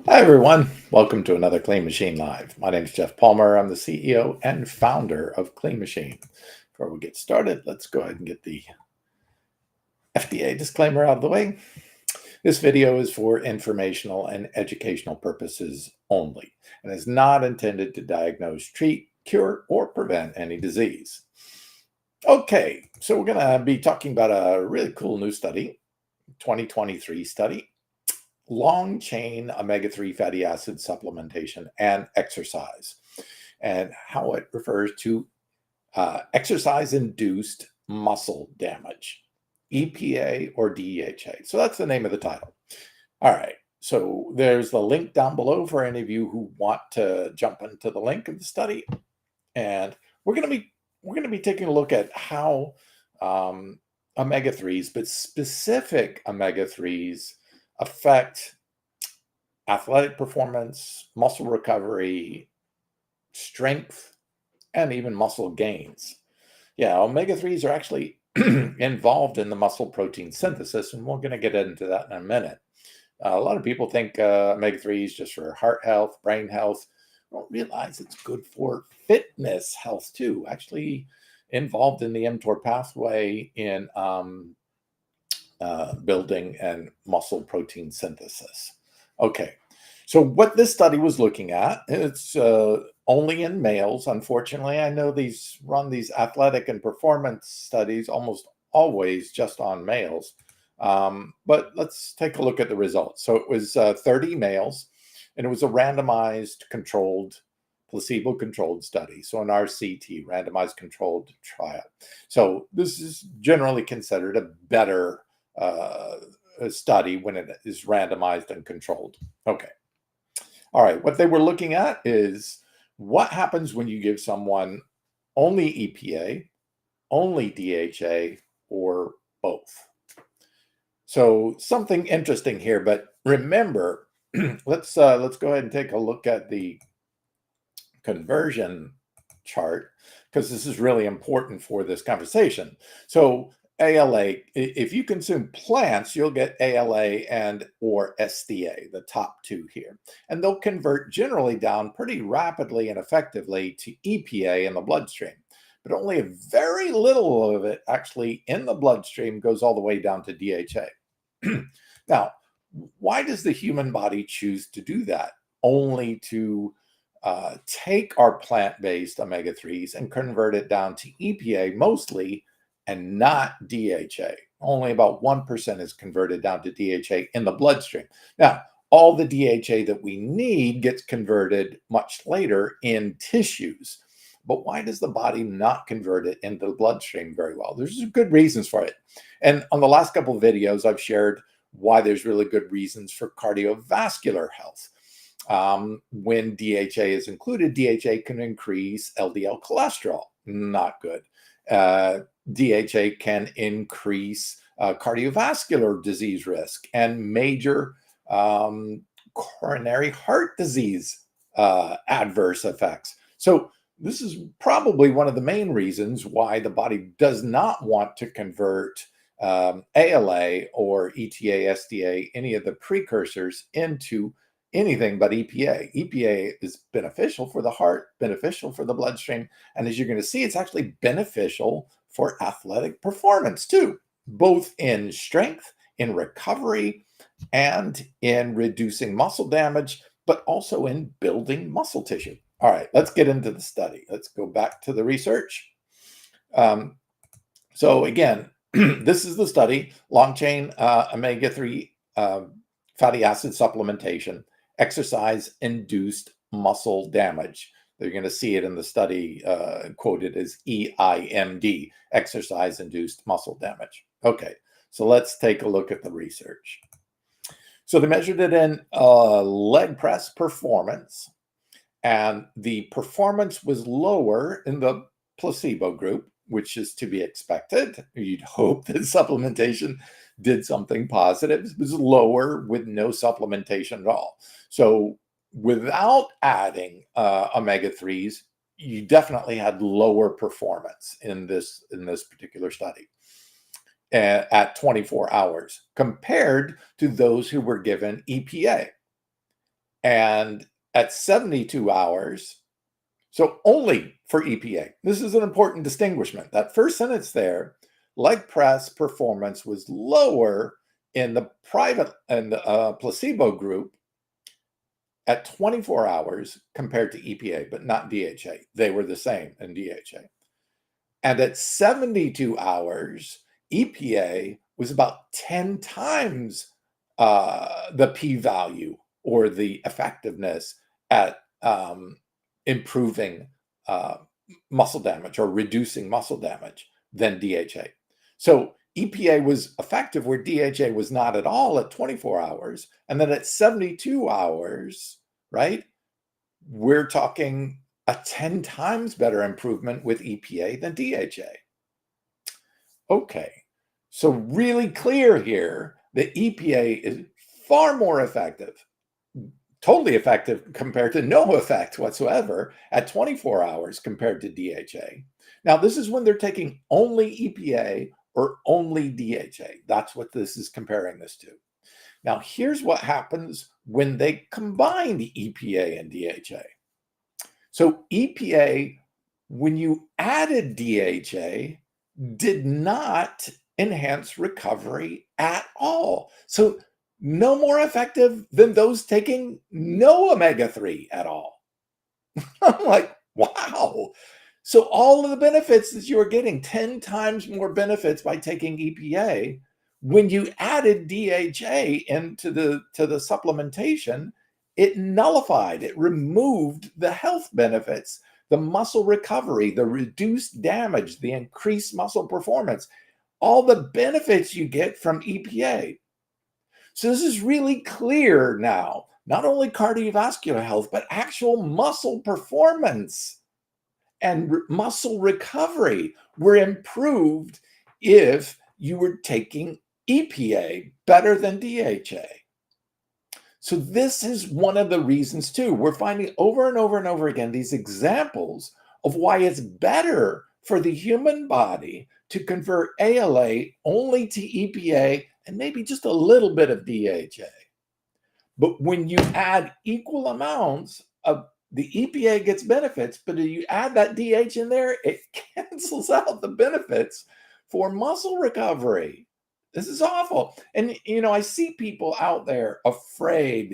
Hi, everyone. Welcome to another Clean Machine Live. My name is Geoff Palmer. I'm the CEO and founder of Clean Machine. Before we get started, let's go ahead and get the FDA disclaimer out of the way. This video is for informational and educational purposes only and is not intended to diagnose, treat, cure, or prevent any disease. Okay, so we're going to be talking about a really cool new study, 2023 study. Long-chain omega-3 fatty acid supplementation and exercise, and how it refers to exercise-induced muscle damage, EPA or DHA. So that's the name of the title. All right. So there's the link down below for any of you who want to jump into the link of the study, and we're going to be taking a look at how omega-3s, but specific omega-3s, affect athletic performance, muscle recovery, strength, and even muscle gains. Yeah, omega-3s are actually involved in the muscle protein synthesis, and we're going to get into that in a minute. A lot of people think omega-3s just for heart health, brain health. Don't realize it's good for fitness health too. Actually involved in the mTOR pathway in building and muscle protein synthesis. Okay, so what this study was looking at, it's only in males. Unfortunately, I know these athletic and performance studies almost always just on males. But let's take a look at the results. So it was 30 males, and it was a randomized controlled, placebo-controlled study. So an RCT, randomized controlled trial. So this is generally considered a better study when it is randomized and controlled. Okay. All right. What they were looking at is what happens when you give someone only EPA, only DHA, or both. So something interesting here, but remember, let's go ahead and take a look at the conversion chart, because this is really important for this conversation. So ALA, if you consume plants, you'll get ALA and or SDA, the top two here. And they'll convert generally down pretty rapidly and effectively to EPA in the bloodstream. But only a very little of it actually in the bloodstream goes all the way down to DHA. Now, why does the human body choose to do that? Only to take our plant-based omega-3s and convert it down to EPA mostly, and not DHA. Only about 1% is converted down to DHA in the bloodstream. Now, all the DHA that we need gets converted much later in tissues. But why does the body not convert it into the bloodstream very well? There's good reasons for it. And on the last couple of videos, I've shared why there's really good reasons for cardiovascular health. When DHA is included, DHA can increase LDL cholesterol. Not good. DHA can increase cardiovascular disease risk and major coronary heart disease adverse effects. So this is probably one of the main reasons why the body does not want to convert ALA or ETA, SDA, any of the precursors into anything but EPA. EPA is beneficial for the heart, beneficial for the bloodstream, and as you're going to see, it's actually beneficial for athletic performance too, both in strength, in recovery, and in reducing muscle damage, but also in building muscle tissue. All right, let's get into the study. Let's go back to the research. So again, this is the study, long-chain omega-3 fatty acid supplementation, exercise-induced muscle damage. You're going to see it in the study quoted as EIMD, exercise-induced muscle damage. Okay, so let's take a look at the research. So they measured it in leg press performance, and the performance was lower in the placebo group, which is to be expected. You'd hope that supplementation did something positive. It was lower with no supplementation at all. So without adding omega-3s, you definitely had lower performance in this particular study at 24 hours compared to those who were given EPA. And at 72 hours, so only for EPA. This is an important distinguishment. That first sentence there, leg press performance was lower in the placebo group at 24 hours compared to EPA, but not DHA. They were the same in DHA. And at 72 hours, EPA was about 10 times the p-value or the effectiveness at improving muscle damage or reducing muscle damage than DHA. So EPA was effective where DHA was not at all at 24 hours. And then at 72 hours, right, we're talking a 10 times better improvement with EPA than DHA. Okay, so really clear here that EPA is far more effective, totally effective compared to no effect whatsoever at 24 hours compared to DHA. Now, this is when they're taking only EPA or only DHA. That's what this is comparing this to. Now, here's what happens when they combine the EPA and DHA. So EPA, when you added DHA, did not enhance recovery at all. So no more effective than those taking no omega-3 at all. I'm like, wow. So all of the benefits that you are getting, 10 times more benefits by taking EPA, when you added DHA into the supplementation, it nullified, it removed the health benefits, the muscle recovery, the reduced damage, the increased muscle performance, all the benefits you get from EPA. So this is really clear now, not only cardiovascular health, but actual muscle performance and muscle recovery were improved if you were taking EPA better than DHA. So this is one of the reasons too. We're finding over and over and over again these examples of why it's better for the human body to convert ALA only to EPA and maybe just a little bit of DHA. But when you add equal amounts of the EPA gets benefits, but if you add that DH in there, it cancels out the benefits for muscle recovery. This is awful. And, I see people out there afraid,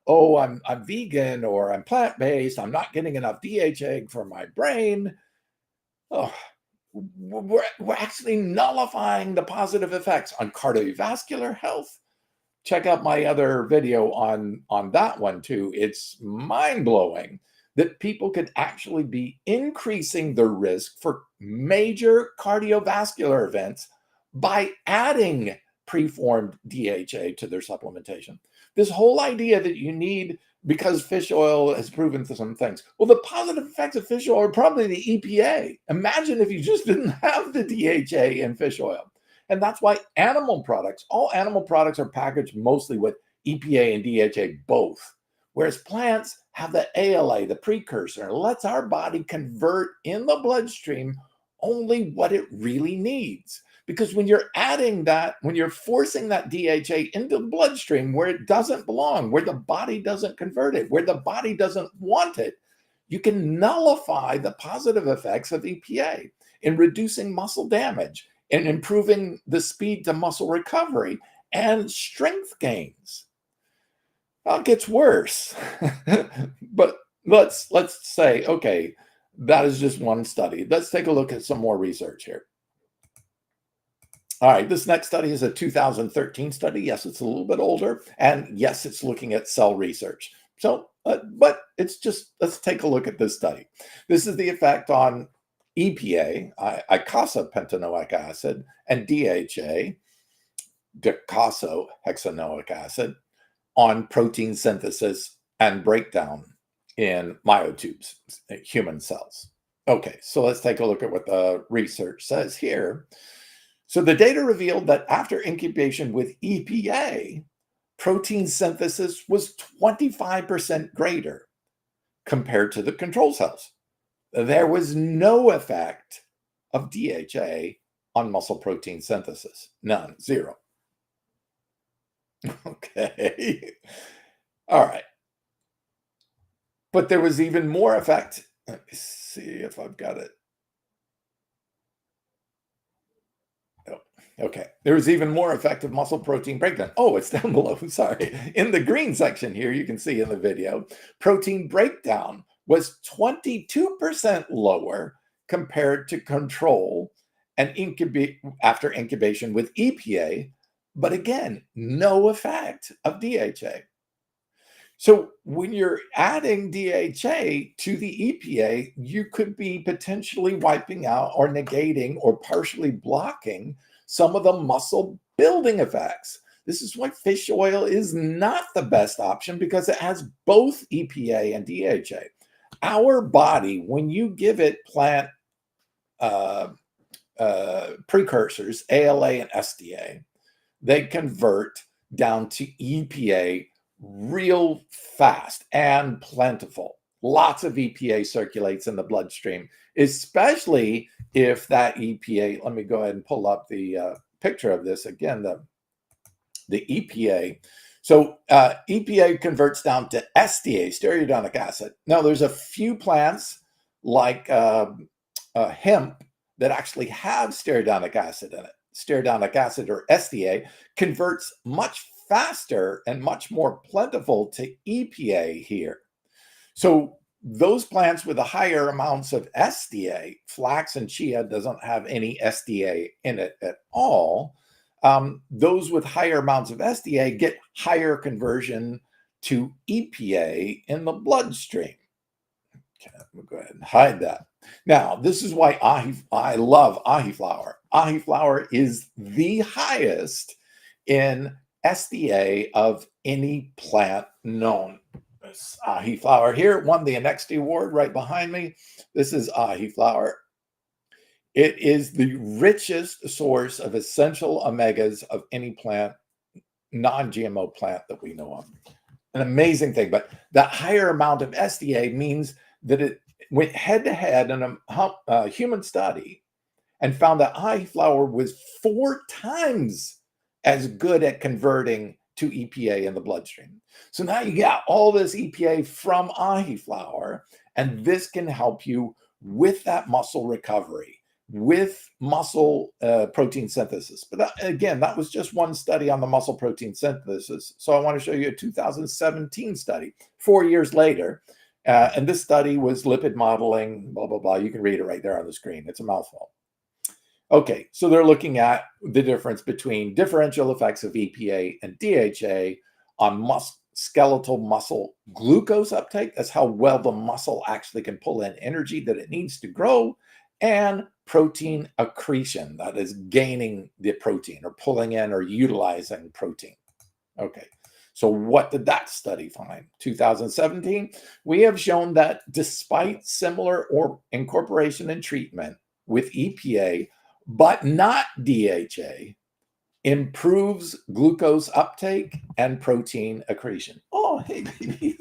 oh, I'm vegan or I'm plant-based. I'm not getting enough DHA for my brain. Oh, we're actually nullifying the positive effects on cardiovascular health. Check out my other video on that one too. It's mind-blowing that people could actually be increasing the risk for major cardiovascular events by adding preformed DHA to their supplementation. This whole idea that you need, because fish oil has proven some things. Well, the positive effects of fish oil are probably the EPA. Imagine if you just didn't have the DHA in fish oil. And that's why all animal products are packaged mostly with EPA and DHA both. Whereas plants have the ALA, the precursor, lets our body convert in the bloodstream only what it really needs. Because when you're adding that, when you're forcing that DHA into the bloodstream where it doesn't belong, where the body doesn't convert it, where the body doesn't want it, you can nullify the positive effects of EPA in reducing muscle damage and improving the speed to muscle recovery and strength gains. Well, it gets worse. But let's say, okay, that is just one study. Let's take a look at some more research here. All right, this next study is a 2013 study. Yes, it's a little bit older. And yes, it's looking at cell research. So, but it's just, let's take a look at this study. This is the effect on EPA, eicosapentaenoic acid, and DHA, docosahexaenoic acid, on protein synthesis and breakdown in myotubes, human cells. Okay, so let's take a look at what the research says here. So the data revealed that after incubation with EPA, protein synthesis was 25% greater compared to the control cells. There was no effect of DHA on muscle protein synthesis. None, zero. Okay. All right. But there was even more effect. Let me see if I've got it. Oh, okay. There was even more effective muscle protein breakdown. Oh, it's down below. Sorry. In the green section here, you can see in the video, protein breakdown was 22% lower compared to control and after incubation with EPA, but again, no effect of DHA. So when you're adding DHA to the EPA, you could be potentially wiping out or negating or partially blocking some of the muscle building effects. This is why fish oil is not the best option, because it has both EPA and DHA. Our body, when you give it plant precursors, ALA and SDA, they convert down to EPA real fast and plentiful. Lots of EPA circulates in the bloodstream, especially if that EPA, let me go ahead and pull up the picture of this again, the EPA. So EPA converts down to SDA, stearidonic acid. Now there's a few plants like hemp that actually have stearidonic acid in it. Stearidonic acid, or SDA, converts much faster and much more plentiful to EPA here. So those plants with the higher amounts of SDA, flax and chia doesn't have any SDA in it at all. Those with higher amounts of SDA get higher conversion to EPA in the bloodstream. Okay, we'll go ahead and hide that. Now, this is why I love Ahiflower. Ahiflower is the highest in SDA of any plant known. This Ahiflower here won the Annexty Award right behind me. This is Ahiflower. It is the richest source of essential omegas of any plant, non-GMO plant that we know of. An amazing thing, but the higher amount of SDA means that it went head-to-head in a human study and found that Ahiflower was 4 times as good at converting to EPA in the bloodstream. So now you got all this EPA from Ahiflower, and this can help you with that muscle recovery, with muscle protein synthesis. But again, that was just one study on the muscle protein synthesis. So I want to show you a 2017 study, 4 years later. And this study was lipid modeling, blah, blah, blah. You can read it right there on the screen. It's a mouthful. Okay, so they're looking at the difference between differential effects of EPA and DHA on skeletal muscle glucose uptake. That's how well the muscle actually can pull in energy that it needs to grow, and protein accretion, that is gaining the protein or pulling in or utilizing protein. Okay, so what did that study find? 2017, we have shown that despite similar or incorporation and treatment with EPA, but not DHA, improves glucose uptake and protein accretion. Oh, hey, baby,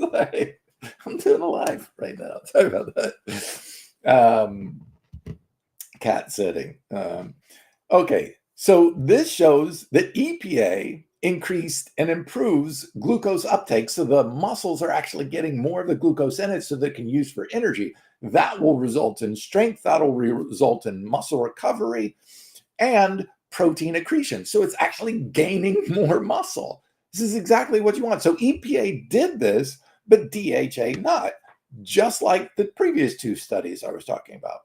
I'm doing a live right now. Sorry about that. Cat sitting. Okay, so this shows that EPA increased and improves glucose uptake, so the muscles are actually getting more of the glucose in it so they can use for energy. That will result in strength, that will result in muscle recovery and protein accretion. So it's actually gaining more muscle. This is exactly what you want. So EPA did this, but DHA not, just like the previous 2 studies I was talking about.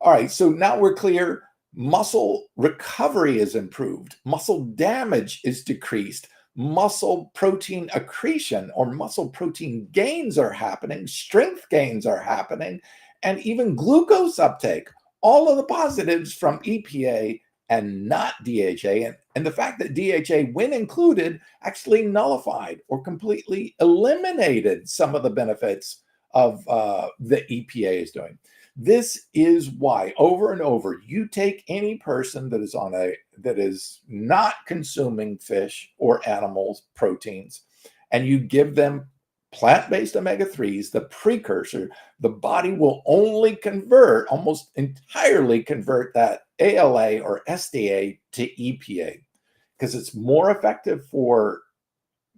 All right, so now we're clear. Muscle recovery is improved. Muscle damage is decreased. Muscle protein accretion or muscle protein gains are happening. Strength gains are happening. And even glucose uptake. All of the positives from EPA and not DHA. And the fact that DHA, when included, actually nullified or completely eliminated some of the benefits of the EPA is doing. This is why, over and over, you take any person that is not consuming fish or animals proteins, and you give them plant-based omega-3s, the precursor, the body will only convert, almost entirely convert that ALA or SDA to EPA, because it's more effective for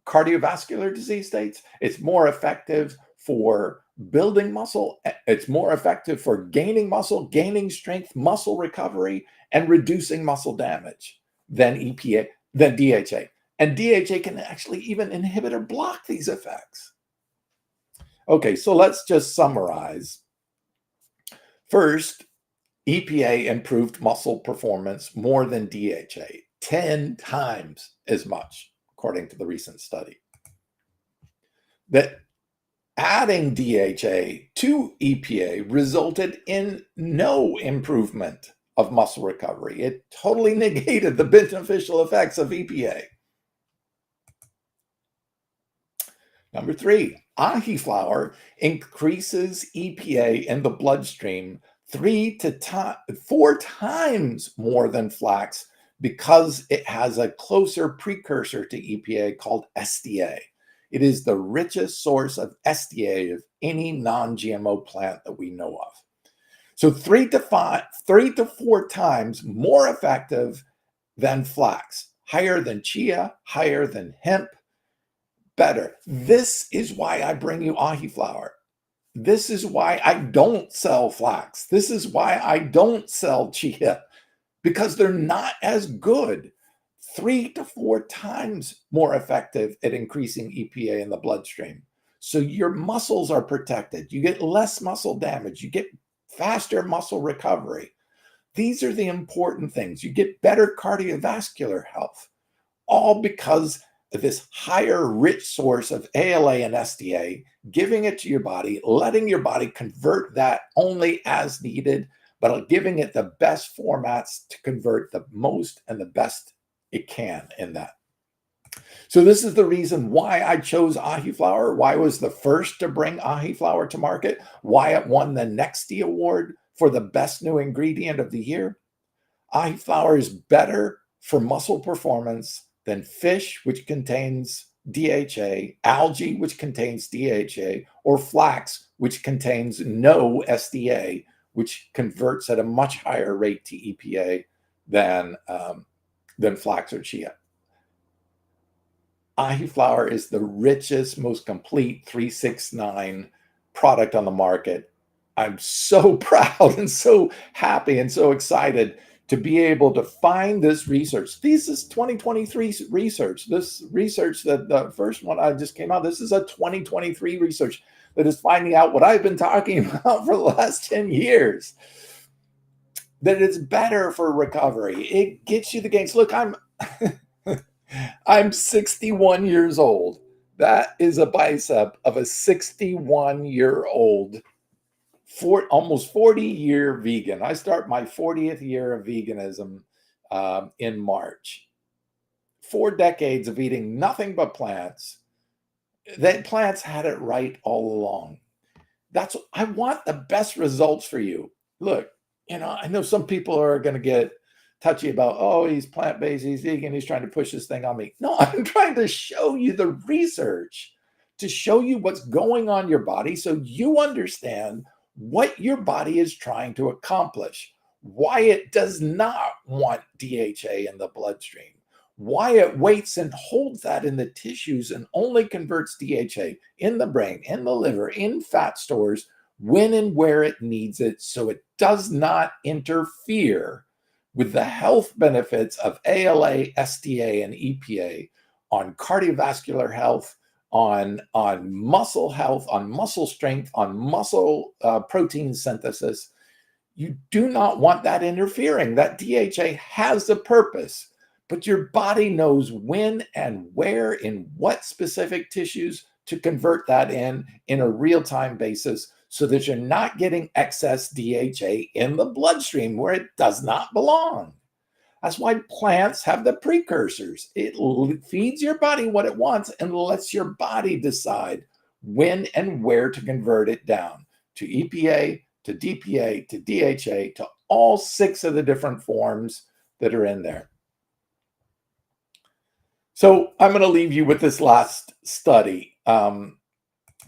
cardiovascular disease states. It's more effective for building muscle. It's more effective for gaining muscle, gaining strength, muscle recovery, and reducing muscle damage than DHA. And DHA can actually even inhibit or block these effects. Okay, so let's just summarize. First, EPA improved muscle performance more than DHA, 10 times as much, according to the recent study. That adding DHA to EPA resulted in no improvement of muscle recovery. It totally negated the beneficial effects of EPA. Number 3, Ahiflower increases EPA in the bloodstream 3 to 4 times more than Flax because it has a closer precursor to EPA called SDA. It is the richest source of SDA of any non-GMO plant that we know of. So 3 to 4 times more effective than Flax, higher than chia, higher than hemp, better. This is why I bring you Ahiflower. This is why I don't sell Flax. This is why I don't sell chia, because they're not as good. 3 to 4 times more effective at increasing EPA in the bloodstream. So your muscles are protected. You get less muscle damage. You get faster muscle recovery. These are the important things. You get better cardiovascular health, all because of this higher rich source of ALA and SDA, giving it to your body, letting your body convert that only as needed, but giving it the best formats to convert the most and the best it can in that. So this is the reason why I chose Ahiflower, why I was the first to bring Ahiflower to market, why it won the Nexty Award for the best new ingredient of the year. Ahiflower is better for muscle performance than fish, which contains DHA, algae, which contains DHA, or flax, which contains no SDA, which converts at a much higher rate to EPA than flax or chia. Ahiflower is the richest, most complete 369 product on the market. I'm so proud and so happy and so excited to be able to find this research. This is 2023 research. This research, that the first one I just came out, this is a 2023 research that is finding out what I've been talking about for the last 10 years. That it's better for recovery. It gets you the gains. Look, I'm 61 years old. That is a bicep of a 61-year-old, almost 40-year vegan. I start my 40th year of veganism in March. 4 decades of eating nothing but plants. That plants had it right all along. I want the best results for you. Look, I know some people are going to get touchy about, oh, he's plant-based, he's vegan, he's trying to push this thing on me. No, I'm trying to show you the research, to show you what's going on in your body so you understand what your body is trying to accomplish, why it does not want DHA in the bloodstream, why it waits and holds that in the tissues and only converts DHA in the brain, in the liver, in fat stores, when and where it needs it, so it does not interfere with the health benefits of ALA, SDA, and EPA on cardiovascular health, on muscle health, on muscle strength, on muscle protein synthesis. You do not want that interfering. That DHA has a purpose, but your body knows when and where, in what specific tissues to convert that in a real-time basis, so that you're not getting excess DHA in the bloodstream where it does not belong. That's why plants have the precursors. It feeds your body what it wants and lets your body decide when and where to convert it down to EPA, to DPA, to DHA, to all 6 of the different forms that are in there. So I'm going to leave you with this last study.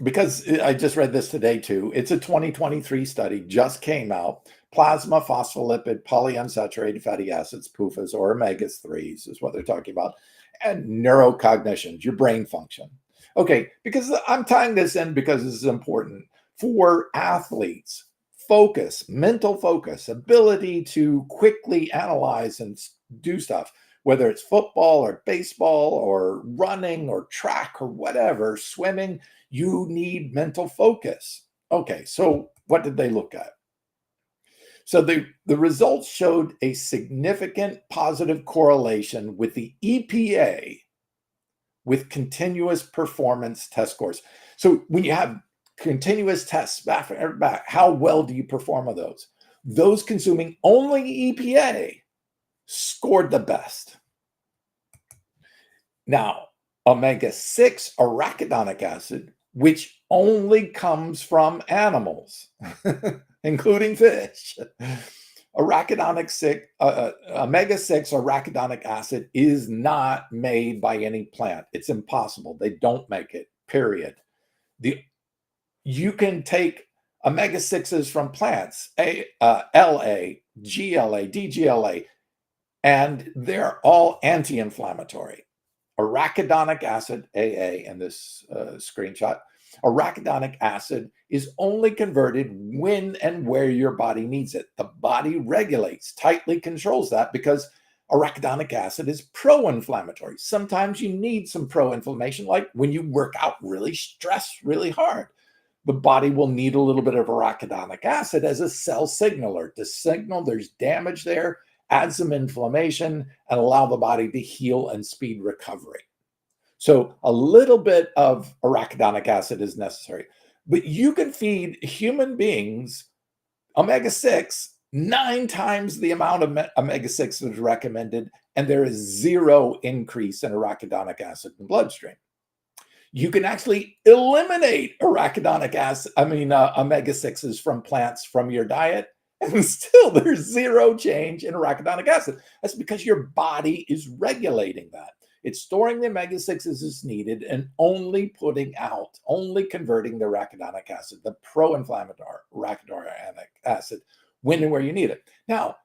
Because I just read this today too. It's a 2023 study, just came out. Plasma phospholipid polyunsaturated fatty acids, PUFAs, or omega-3s is what they're talking about, and neurocognition, your brain function. Okay, because I'm tying this in because this is important for athletes. Focus, mental focus, ability to quickly analyze and do stuff, whether it's football or baseball or running or track or whatever, swimming, you need mental focus. Okay, so what did they look at? So the results showed a significant positive correlation with the EPA with continuous performance test scores. So when you have continuous tests back, how well do you perform on those? Those consuming only EPA scored the best. Now, omega-6 arachidonic acid, which only comes from animals, including fish, omega-6 arachidonic acid is not made by any plant. It's impossible. They don't make it, period. You can take omega-6s from plants, LA, GLA, DGLA, and they're all anti-inflammatory. Arachidonic acid, AA, in this screenshot, arachidonic acid is only converted when and where your body needs it. The body regulates, tightly controls that because arachidonic acid is pro-inflammatory. Sometimes you need some pro-inflammation, like when you work out really, stress really hard. The body will need a little bit of arachidonic acid as a cell signaler to signal there's damage there, add some inflammation, and allow the body to heal and speed recovery. So a little bit of arachidonic acid is necessary, but you can feed human beings omega-6 9 times the amount of omega-6 that is recommended, and there is zero increase in arachidonic acid in the bloodstream. You can actually eliminate omega-6s from plants from your diet, and still there's zero change in arachidonic acid. That's because your body is regulating that. It's storing the omega-6s as needed and only converting the arachidonic acid, the pro-inflammatory arachidonic acid, when and where you need it. Now,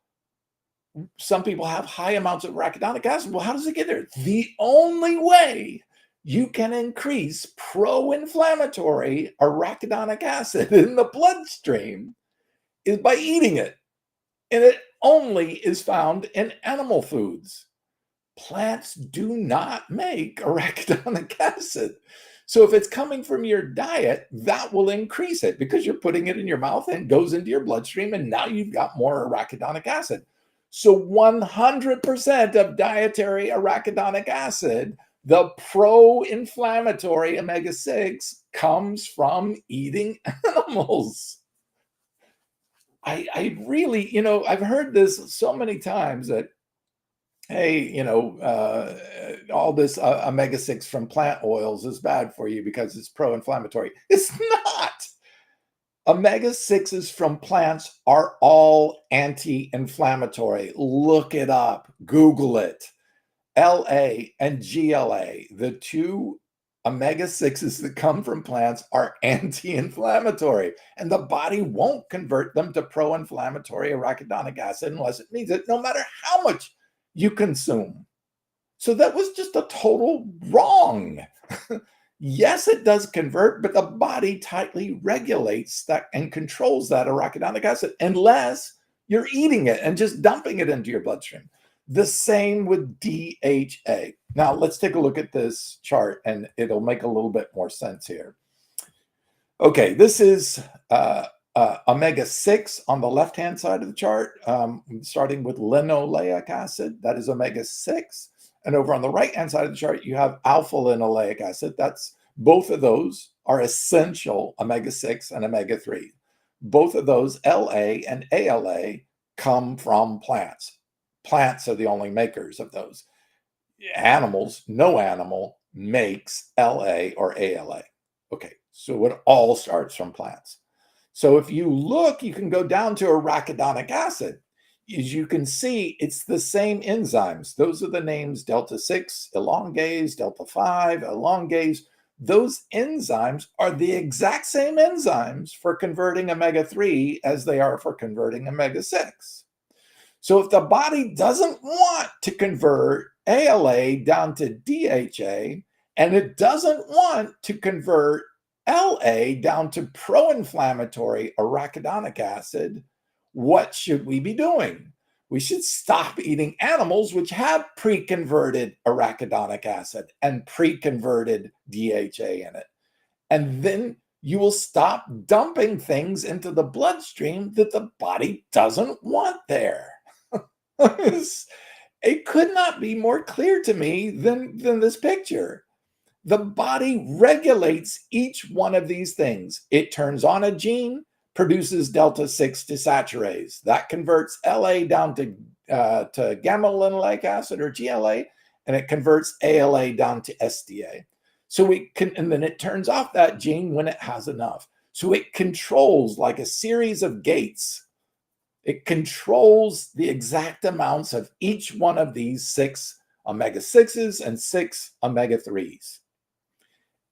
some people have high amounts of arachidonic acid. Well, how does it get there? The only way you can increase pro-inflammatory arachidonic acid in the bloodstream is by eating it. And it only is found in animal foods. Plants do not make arachidonic acid. So if it's coming from your diet, that will increase it because you're putting it in your mouth and it goes into your bloodstream, and now you've got more arachidonic acid. So 100% of dietary arachidonic acid, the pro-inflammatory omega-6, comes from eating animals. I really, I've heard this so many times that, hey, all this omega-6 from plant oils is bad for you because it's pro-inflammatory. It's not. Omega-6s from plants are all anti-inflammatory. Look it up. Google it. LA and GLA, the two omega-6s that come from plants, are anti-inflammatory, and the body won't convert them to pro-inflammatory arachidonic acid unless it needs it, no matter how much you consume. So that was just a total wrong. Yes, it does convert, but the body tightly regulates that and controls that arachidonic acid unless you're eating it and just dumping it into your bloodstream. The same with DHA. Now, let's take a look at this chart, and it'll make a little bit more sense here. Okay, this is omega-6 on the left-hand side of the chart, starting with linoleic acid. That is omega-6. And over on the right-hand side of the chart, you have alpha-linoleic acid. Both of those are essential omega-6 and omega-3. Both of those, LA and ALA, come from plants. Plants are the only makers of those. Animals, no animal makes LA or ALA. Okay, so it all starts from plants. So if you look, you can go down to arachidonic acid. As you can see, it's the same enzymes. Those are the names delta-6 elongase, delta-5 elongase. Those enzymes are the exact same enzymes for converting omega-3 as they are for converting omega-6. So if the body doesn't want to convert ALA down to DHA And it doesn't want to convert LA down to pro-inflammatory arachidonic acid. What should we be doing? We should stop eating animals which have pre-converted arachidonic acid and pre-converted DHA in it. And then you will stop dumping things into the bloodstream that the body doesn't want there. It could not be more clear to me than this picture. The body regulates each one of these things. It turns on a gene, produces delta-6 desaturase. That converts LA down to gamma-linolenic acid, or GLA, and it converts ALA down to SDA. So it can, and then it turns off that gene when it has enough. So it controls, like a series of gates, it controls the exact amounts of each one of these 6 omega-6s and 6 omega-3s.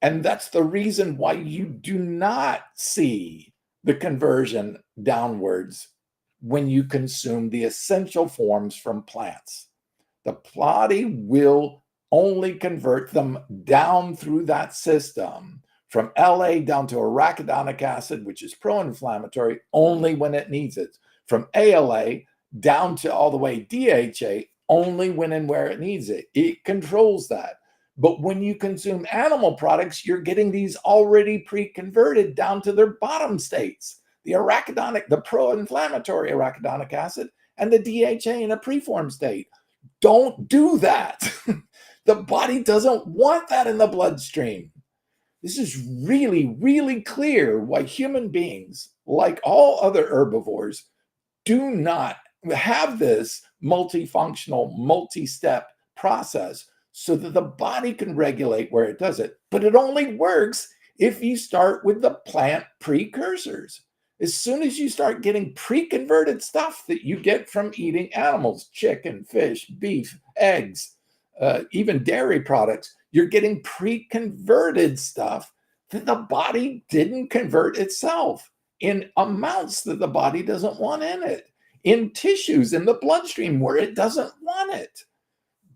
And that's the reason why you do not see the conversion downwards when you consume the essential forms from plants. The body will only convert them down through that system from LA down to arachidonic acid, which is pro-inflammatory, only when it needs it. From ALA down to all the way DHA, only when and where it needs it. It controls that. But when you consume animal products, you're getting these already pre-converted down to their bottom states. The arachidonic, the pro-inflammatory arachidonic acid, and the DHA in a preformed state. Don't do that. The body doesn't want that in the bloodstream. This is really, really clear why human beings, like all other herbivores, do not have this multifunctional, multi-step process so that the body can regulate where it does it. But it only works if you start with the plant precursors. As soon as you start getting pre-converted stuff that you get from eating animals, chicken, fish, beef, eggs, even dairy products, you're getting pre-converted stuff that the body didn't convert itself in amounts that the body doesn't want in it, in tissues in the bloodstream where it doesn't want it.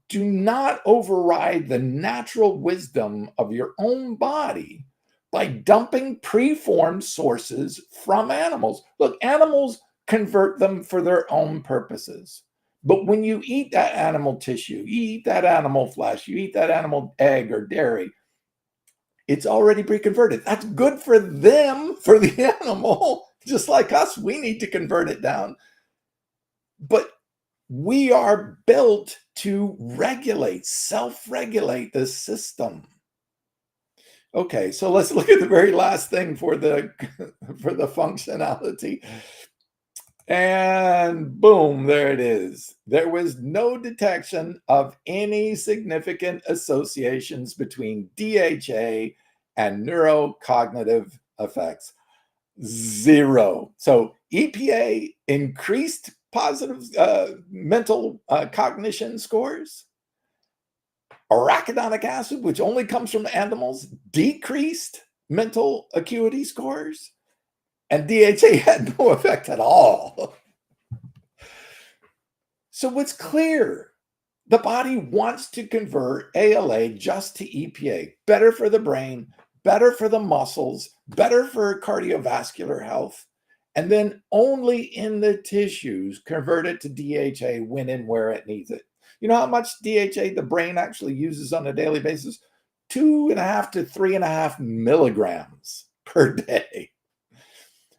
Do not override the natural wisdom of your own body by dumping preformed sources from animals. Look, animals convert them for their own purposes. But when you eat that animal tissue, you eat that animal flesh, you eat that animal egg or dairy, it's already pre-converted. That's good for them, for the animal. Just like us, we need to convert it down. But we are built to regulate, self-regulate the system. Okay, so let's look at the very last thing for the functionality. And boom, there it is. There was no detection of any significant associations between DHA and neurocognitive effects. Zero. So EPA increased positive mental cognition scores. Arachidonic acid, which only comes from animals, decreased mental acuity scores. And DHA had no effect at all. So what's clear? The body wants to convert ALA just to EPA. Better for the brain, better for the muscles, better for cardiovascular health. And then only in the tissues convert it to DHA when and where it needs it. You know how much DHA the brain actually uses on a daily basis? 2.5 to 3.5 milligrams per day.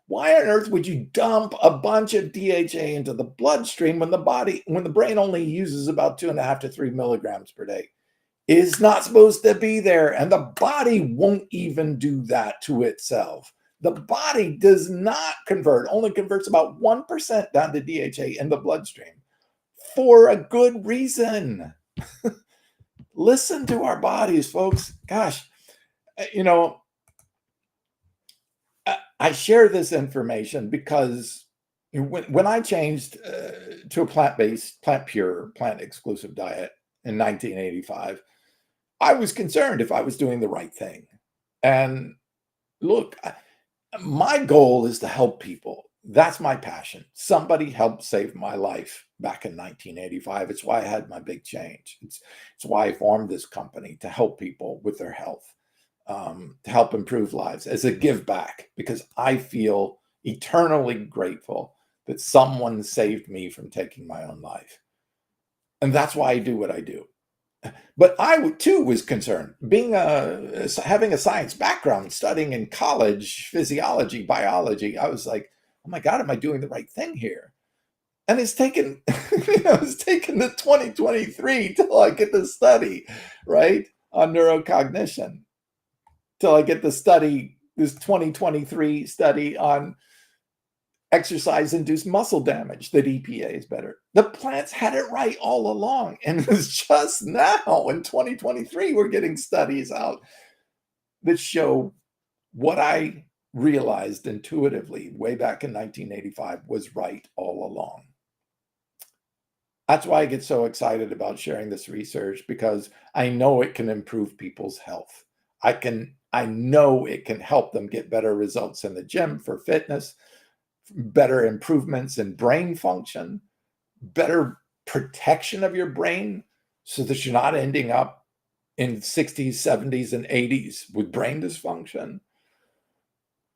Why on earth would you dump a bunch of DHA into the bloodstream when the brain only uses about 2.5 to 3 milligrams per day? It's not supposed to be there, and the body won't even do that to itself. The body does not convert, only converts about 1% down to DHA in the bloodstream for a good reason. Listen to our bodies, folks. Gosh, you know, I share this information because when I changed to a plant-based, plant-pure, plant-exclusive diet in 1985, I was concerned if I was doing the right thing. And look, my goal is to help people. That's my passion. Somebody helped save my life back in 1985. It's why I had my big change. It's why I formed this company, to help people with their health, to help improve lives as a give back, because I feel eternally grateful that someone saved me from taking my own life. And that's why I do what I do. But I too was concerned, having a science background, studying in college, physiology, biology. I was like, oh my God, am I doing the right thing here? And it's taken, it's taken the 2023 till I get to study, right, on neurocognition, till I get to study this 2023 study on exercise-induced muscle damage, that EPA is better. The plants had it right all along. And it's just now in 2023, we're getting studies out that show what I realized intuitively way back in 1985 was right all along. That's why I get so excited about sharing this research, because I know it can improve people's health. I know it can help them get better results in the gym for fitness, better improvements in brain function, better protection of your brain, so that you're not ending up in 60s, 70s, and 80s with brain dysfunction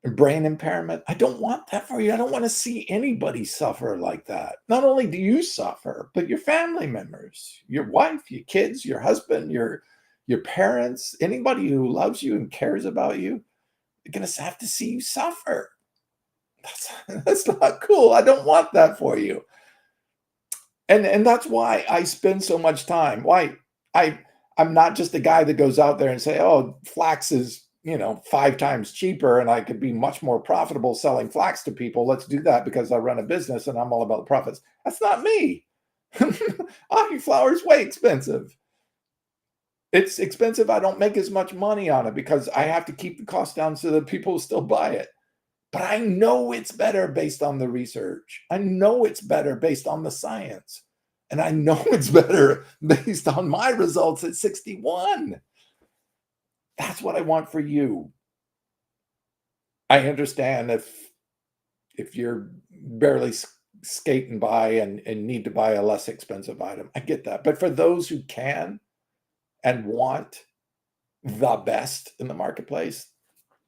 and brain impairment. I don't want that for you. I don't want to see anybody suffer like that. Not only do you suffer, but your family members, your wife, your kids, your husband, your parents, anybody who loves you and cares about you, you're going to have to see you suffer. That's not cool. I don't want that for you. And that's why I spend so much time. Why I'm not just a guy that goes out there and say, oh, flax is, 5 times cheaper and I could be much more profitable selling flax to people. Let's do that because I run a business and I'm all about the profits. That's not me. Ahiflower is way expensive. It's expensive. I don't make as much money on it because I have to keep the cost down so that people still buy it. But I know it's better based on the research. I know it's better based on the science. And I know it's better based on my results at 61. That's what I want for you. I understand if you're barely skating by and need to buy a less expensive item. I get that. But for those who can and want the best in the marketplace,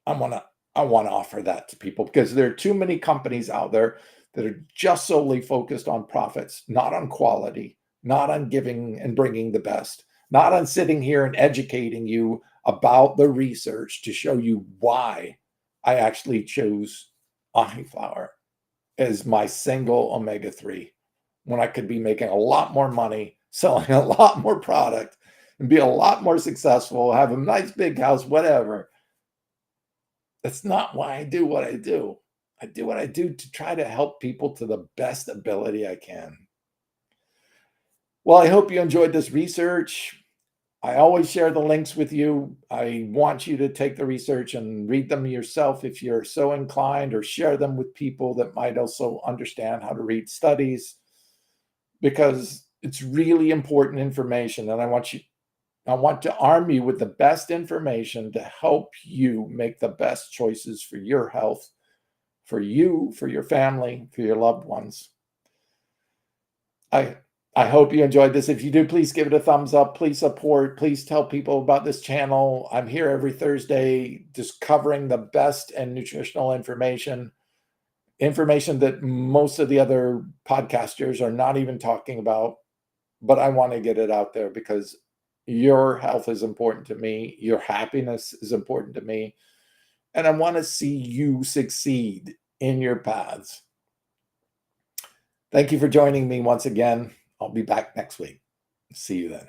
I want to offer that to people, because there are too many companies out there that are just solely focused on profits, not on quality, not on giving and bringing the best, not on sitting here and educating you about the research to show you why I actually chose Ahiflower as my single omega-3, when I could be making a lot more money, selling a lot more product, and be a lot more successful, have a nice big house, whatever. That's not why I do what I do. I do what I do to try to help people to the best ability I can. Well, I hope you enjoyed this research. I always share the links with you. I want you to take the research and read them yourself if you're so inclined, or share them with people that might also understand how to read studies, because it's really important information. And I want to arm you with the best information to help you make the best choices for your health, for you, for your family, for your loved ones. I hope you enjoyed this. If you do, please give it a thumbs up. Please support. Please tell people about this channel. I'm here every Thursday just covering the best and nutritional information that most of the other podcasters are not even talking about. But I want to get it out there because your health is important to me. Your happiness is important to me. And I want to see you succeed in your paths. Thank you for joining me once again. I'll be back next week. See you then.